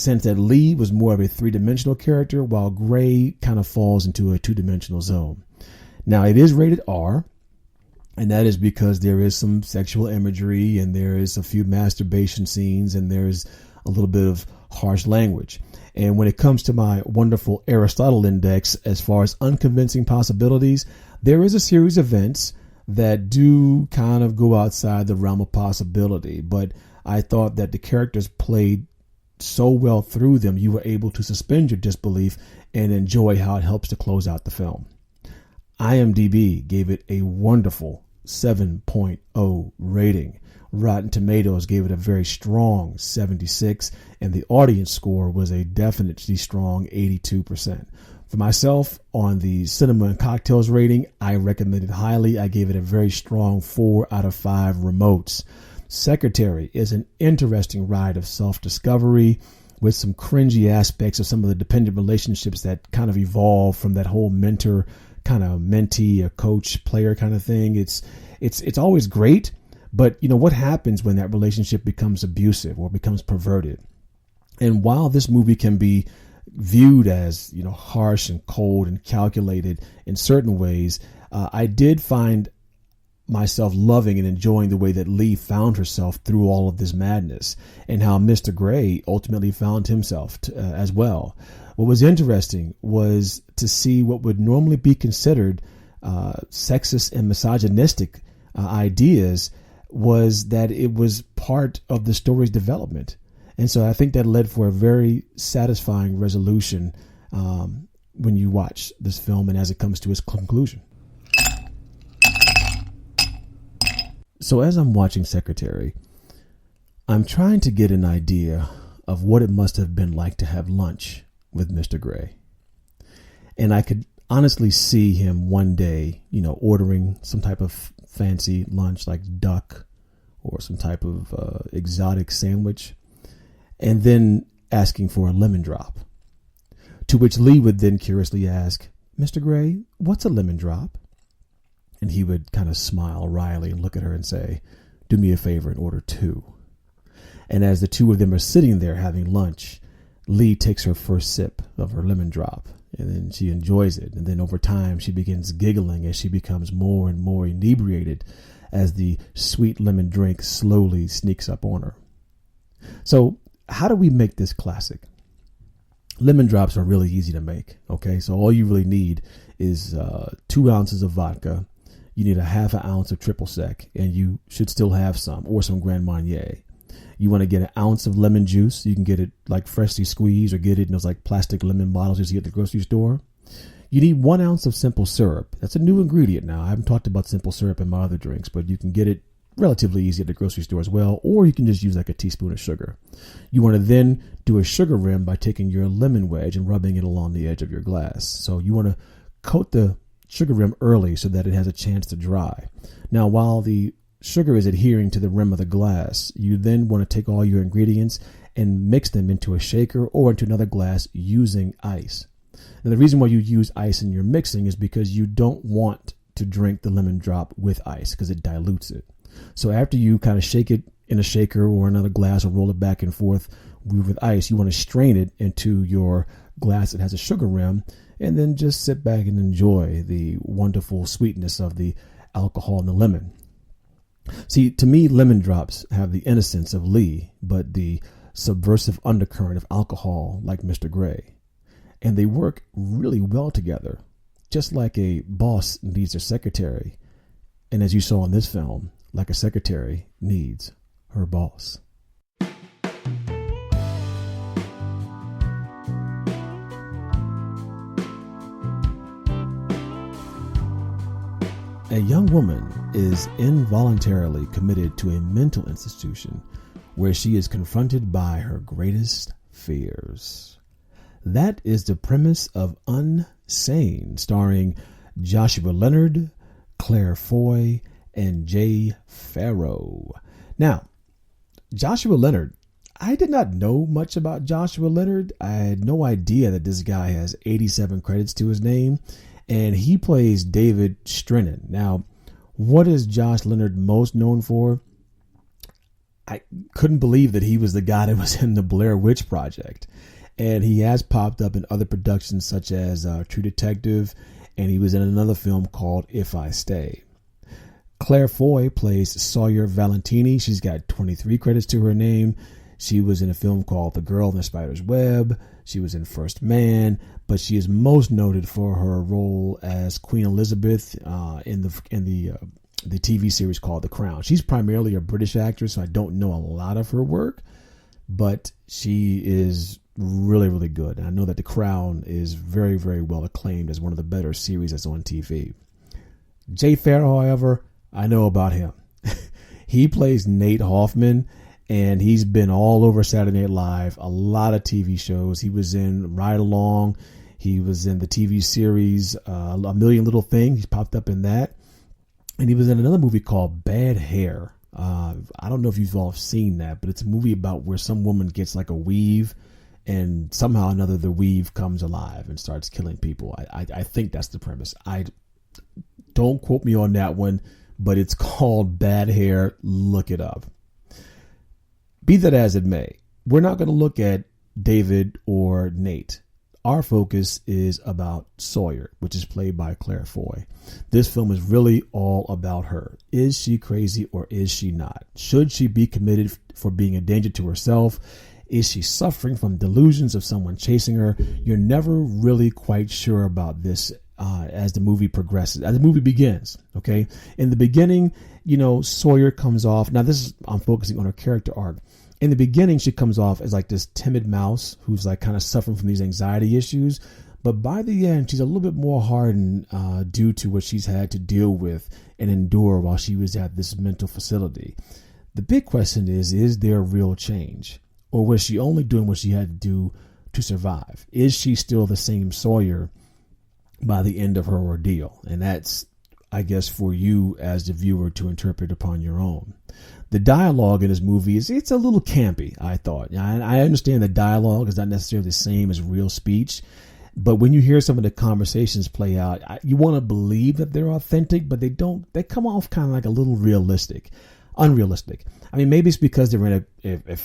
sense that Lee was more of a three-dimensional character, while Gray kind of falls into a two-dimensional zone. Now, it is rated R, and that is because there is some sexual imagery, and there is a few masturbation scenes, and there's a little bit of harsh language. And when it comes to my wonderful Aristotle index, as far as unconvincing possibilities, there is a series of events that do kind of go outside the realm of possibility. But I thought that the characters played so well through them, you were able to suspend your disbelief and enjoy how it helps to close out the film. IMDb gave it a wonderful 7.0 rating. Rotten Tomatoes gave it a very strong 76, and the audience score was a definitely strong 82%. For myself, on the Cinema and Cocktails rating, I recommend it highly. I gave it a very strong 4 out of 5 remotes. Secretary is an interesting ride of self-discovery with some cringy aspects of some of the dependent relationships that kind of evolve from that whole mentor, kind of mentee, a coach, player kind of thing. It's always great. But, you know, what happens when that relationship becomes abusive or becomes perverted? And while this movie can be viewed as, you know, harsh and cold and calculated in certain ways, I did find myself loving and enjoying the way that Lee found herself through all of this madness, and how Mr. Gray ultimately found himself as well. What was interesting was to see what would normally be considered sexist and misogynistic ideas, was that it was part of the story's development. And so I think that led for a very satisfying resolution when you watch this film and as it comes to its conclusion. So as I'm watching Secretary, I'm trying to get an idea of what it must have been like to have lunch with Mr. Gray. And I could honestly see him one day, you know, ordering some type of fancy lunch like duck or some type of exotic sandwich, and then asking for a lemon drop. To which Lee would then curiously ask, "Mr. Gray, what's a lemon drop?" And he would kind of smile wryly and look at her and say, "Do me a favor and order 2. And as the two of them are sitting there having lunch, Lee takes her first sip of her lemon drop, and then she enjoys it. And then over time, she begins giggling as she becomes more and more inebriated as the sweet lemon drink slowly sneaks up on her. So how do we make this classic? Lemon drops are really easy to make. Okay, so all you really need is 2 ounces of vodka. You need a half an ounce of triple sec, and you should still have some, or some Grand Marnier. You want to get an ounce of lemon juice. You can get it like freshly squeezed, or get it in those like plastic lemon bottles you get at the grocery store. You need 1 ounce of simple syrup. That's a new ingredient now. I haven't talked about simple syrup in my other drinks, but you can get it relatively easy at the grocery store as well, or you can just use like a teaspoon of sugar. You want to then do a sugar rim by taking your lemon wedge and rubbing it along the edge of your glass. So you want to coat the sugar rim early so that it has a chance to dry. Now, while the sugar is adhering to the rim of the glass, you then want to take all your ingredients and mix them into a shaker or into another glass using ice. Now, the reason why you use ice in your mixing is because you don't want to drink the lemon drop with ice because it dilutes it. So after you kind of shake it in a shaker or another glass or roll it back and forth with ice, you want to strain it into your glass that has a sugar rim, and then just sit back and enjoy the wonderful sweetness of the alcohol and the lemon. See, to me, lemon drops have the innocence of Lee, but the subversive undercurrent of alcohol like Mr. Gray. And they work really well together, just like a boss needs a secretary. And as you saw in this film, like a secretary needs her boss. A young woman is involuntarily committed to a mental institution where she is confronted by her greatest fears. That is the premise of Unsane, starring Joshua Leonard, Claire Foy, and Jay Farrow. Now, Joshua Leonard, I did not know much about Joshua Leonard. I had no idea that this guy has 87 credits to his name, and he plays David Strennan. Now, what is Josh Leonard most known for? I couldn't believe that he was the guy that was in the Blair Witch Project. And he has popped up in other productions such as True Detective, and he was in another film called If I Stay. Claire Foy plays Sawyer Valentini. She's got 23 credits to her name. She was in a film called The Girl in the Spider's Web. She was in First Man, but she is most noted for her role as Queen Elizabeth in the TV series called The Crown. She's primarily a British actress, so I don't know a lot of her work, but she is really, really good. And I know that The Crown is very, very well acclaimed as one of the better series that's on TV. Jay Farrell, however, I know about him. He plays Nate Hoffman, and he's been all over Saturday Night Live, a lot of TV shows. He was in Ride Along. He was in the TV series A Million Little Things. He's popped up in that. And he was in another movie called Bad Hair. I don't know if you've all seen that, but it's a movie about where some woman gets like a weave, and somehow or another the weave comes alive and starts killing people. I think that's the premise. I don't quote me on that one, but it's called Bad Hair. Look it up. Be that as it may, we're not going to look at David or Nate. Our focus is about Sawyer, which is played by Claire Foy. This film is really all about her. Is she crazy or is she not? Should she be committed for being a danger to herself? Is she suffering from delusions of someone chasing her? You're never really quite sure about this as the movie progresses, as the movie begins. Okay. In the beginning, Sawyer comes off. Now I'm focusing on her character arc. In the beginning, she comes off as like this timid mouse who's like kind of suffering from these anxiety issues. But by the end, she's a little bit more hardened due to what she's had to deal with and endure while she was at this mental facility. The big question is there real change? Or was she only doing what she had to do to survive? Is she still the same Sawyer by the end of her ordeal? And that's, I guess, for you as the viewer to interpret upon your own. The dialogue in this movie it's a little campy, I thought. I understand that dialogue is not necessarily the same as real speech, but when you hear some of the conversations play out, you want to believe that they're authentic, but they come off kind of like a little unrealistic. I mean, maybe it's because they're in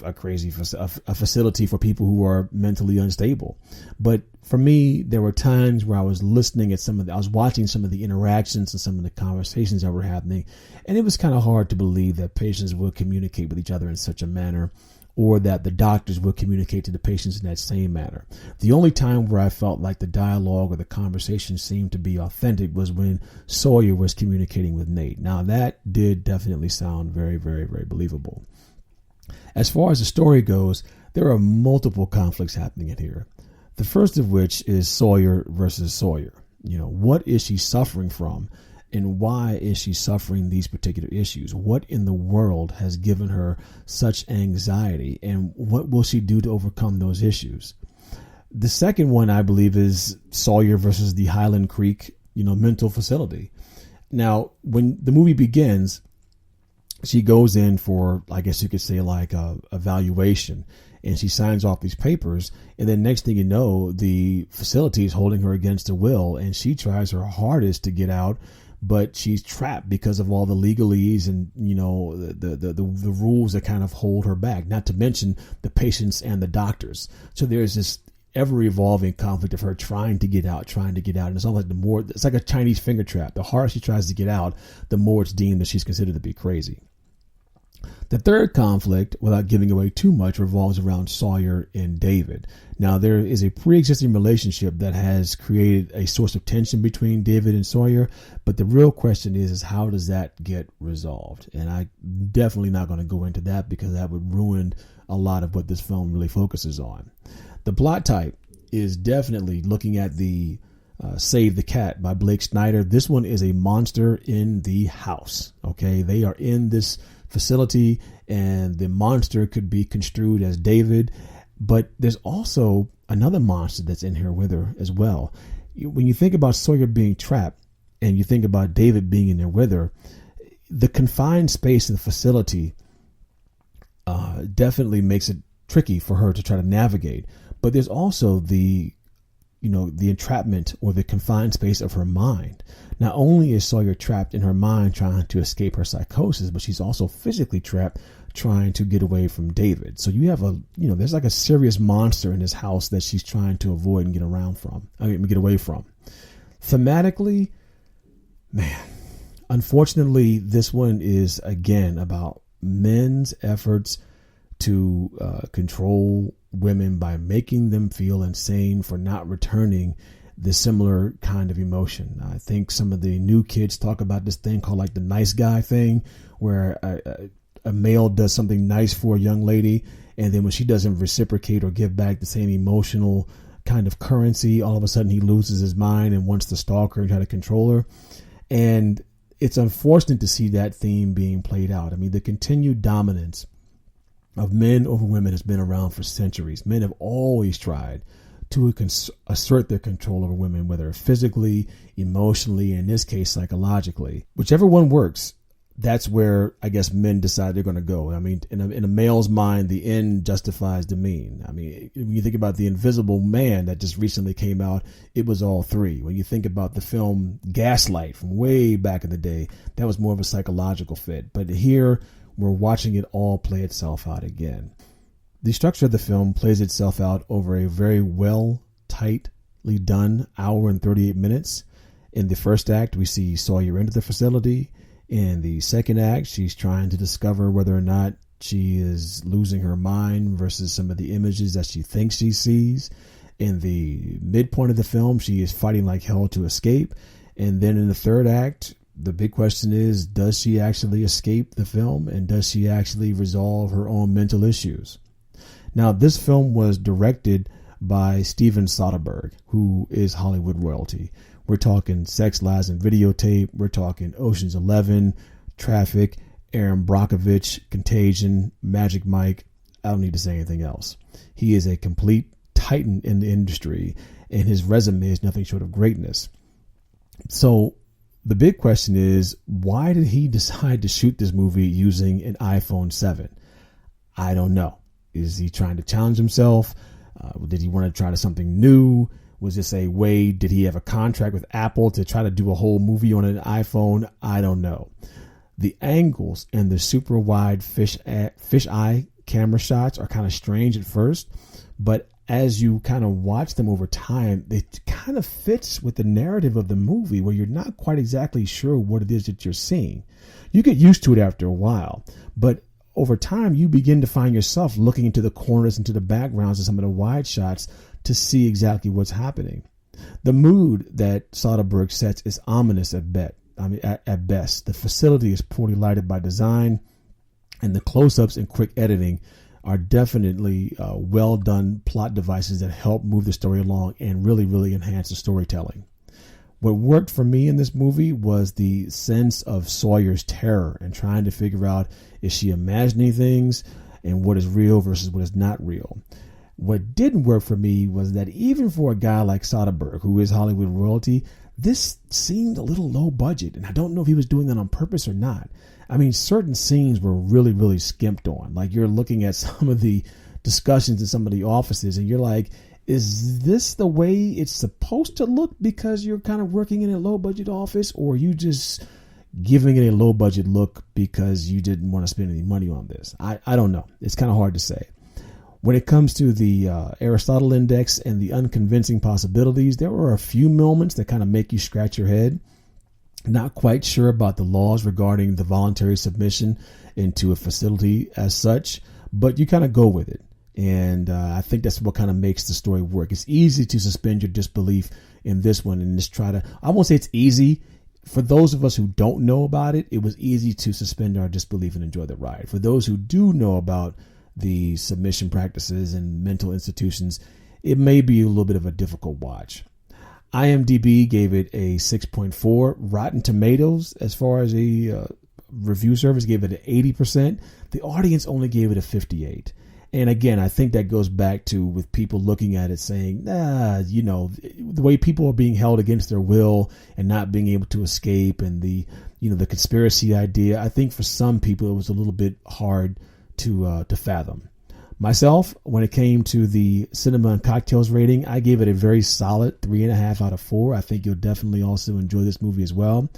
a crazy facility for people who are mentally unstable. But for me, there were times where I was listening at I was watching some of the interactions and some of the conversations that were happening, and it was kind of hard to believe that patients would communicate with each other in such a manner, or that the doctors would communicate to the patients in that same manner. The only time where I felt like the dialogue or the conversation seemed to be authentic was when Sawyer was communicating with Nate. Now, that did definitely sound very, very, very believable. As far as the story goes, there are multiple conflicts happening in here. The first of which is Sawyer versus Sawyer. What is she suffering from? And why is she suffering these particular issues? What in the world has given her such anxiety? And what will she do to overcome those issues? The second one, I believe, is Sawyer versus the Highland Creek, mental facility. Now, when the movie begins, she goes in for, I guess you could say, like a evaluation, and she signs off these papers. And then next thing you know, the facility is holding her against her will, and she tries her hardest to get out, but she's trapped because of all the legalese and, the rules that kind of hold her back, not to mention the patients and the doctors. So there's this ever evolving conflict of her trying to get out. And it's almost like it's like a Chinese finger trap. The harder she tries to get out, the more it's deemed that she's considered to be crazy. The third conflict, without giving away too much, revolves around Sawyer and David. Now, there is a pre-existing relationship that has created a source of tension between David and Sawyer, but the real question is how does that get resolved? And I'm definitely not going to go into that because that would ruin a lot of what this film really focuses on. The plot type is definitely looking at the Save the Cat by Blake Snyder. This one is a monster in the house. Okay, they are in this facility, and the monster could be construed as David, but there's also another monster that's in here with her as well. When you think about Sawyer being trapped and you think about David being in there with her, the confined space of the facility definitely makes it tricky for her to try to navigate. But there's also the entrapment or the confined space of her mind. Not only is Sawyer trapped in her mind trying to escape her psychosis, but she's also physically trapped trying to get away from David. So you have there's like a serious monster in this house that she's trying to avoid and get away from. Thematically, man, unfortunately, this one is again about men's efforts to control women by making them feel insane for not returning the similar kind of emotion. I think some of the new kids talk about this thing called like the nice guy thing, where a male does something nice for a young lady, and then when she doesn't reciprocate or give back the same emotional kind of currency, all of a sudden he loses his mind and wants to stalk her and try to control her. And it's unfortunate to see that theme being played out. I mean, the continued dominance of men over women has been around for centuries. Men have always tried to assert their control over women, whether physically, emotionally, and in this case, psychologically. Whichever one works, that's where I guess men decide they're going to go. I mean, in a male's mind, the end justifies the mean. I mean, when you think about The Invisible Man that just recently came out, it was all three. When you think about the film Gaslight from way back in the day, that was more of a psychological fit. But here, we're watching it all play itself out again. The structure of the film plays itself out over a very tightly done hour and 38 minutes. In the first act, we see Sawyer enter the facility. In the second act, she's trying to discover whether or not she is losing her mind versus some of the images that she thinks she sees. In the midpoint of the film, she is fighting like hell to escape. And then in the third act, the big question is, does she actually escape the film? And does she actually resolve her own mental issues? Now, this film was directed by Steven Soderbergh, who is Hollywood royalty. We're talking Sex, Lies, and Videotape. We're talking Ocean's 11, Traffic, Aaron Brockovich, Contagion, Magic Mike. I don't need to say anything else. He is a complete titan in the industry, and his resume is nothing short of greatness. So the big question is, why did he decide to shoot this movie using an iPhone 7? I don't know. Is he trying to challenge himself? Did he want to try something new? Was this a way, did he have a contract with Apple to try to do a whole movie on an iPhone? I don't know. The angles and the super wide fish eye camera shots are kind of strange at first, but as you kind of watch them over time, it kind of fits with the narrative of the movie where you're not quite exactly sure what it is that you're seeing. You get used to it after a while, but over time you begin to find yourself looking into the corners, into the backgrounds of some of the wide shots to see exactly what's happening. The mood that Soderbergh sets is ominous at best. The facility is poorly lighted by design, and the close-ups and quick editing are definitely well done plot devices that help move the story along and really, really enhance the storytelling. What worked for me in this movie was the sense of Sawyer's terror and trying to figure out, is she imagining things and what is real versus what is not real. What didn't work for me was that even for a guy like Soderbergh, who is Hollywood royalty, this seemed a little low budget. And I don't know if he was doing that on purpose or not. I mean, certain scenes were really, really skimped on. Like, you're looking at some of the discussions in some of the offices and you're like, is this the way it's supposed to look because you're kind of working in a low budget office, or are you just giving it a low budget look because you didn't want to spend any money on this? I don't know. It's kind of hard to say. When it comes to the Aristotle Index and the unconvincing possibilities, there were a few moments that kind of make you scratch your head. Not quite sure about the laws regarding the voluntary submission into a facility as such, but you kind of go with it. And I think that's what kind of makes the story work. It's easy to suspend your disbelief in this one and just try to, I won't say it's easy. For those of us who don't know about it, it was easy to suspend our disbelief and enjoy the ride. For those who do know about the submission practices and mental institutions, it may be a little bit of a difficult watch. IMDb gave it a 6.4. Rotten Tomatoes, as far as a review service, gave it an 80%. The audience only gave it a 58. And again, I think that goes back to with people looking at it saying, the way people are being held against their will and not being able to escape, and the conspiracy idea. I think for some people it was a little bit hard to fathom. Myself, when it came to the Cinema and Cocktails rating, I gave it a very solid 3.5 out of 4. I think you'll definitely also enjoy this movie as well.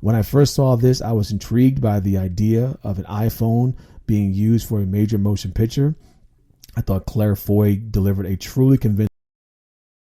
When I first saw this, I was intrigued by the idea of an iPhone being used for a major motion picture. I thought Claire Foy delivered a truly convincing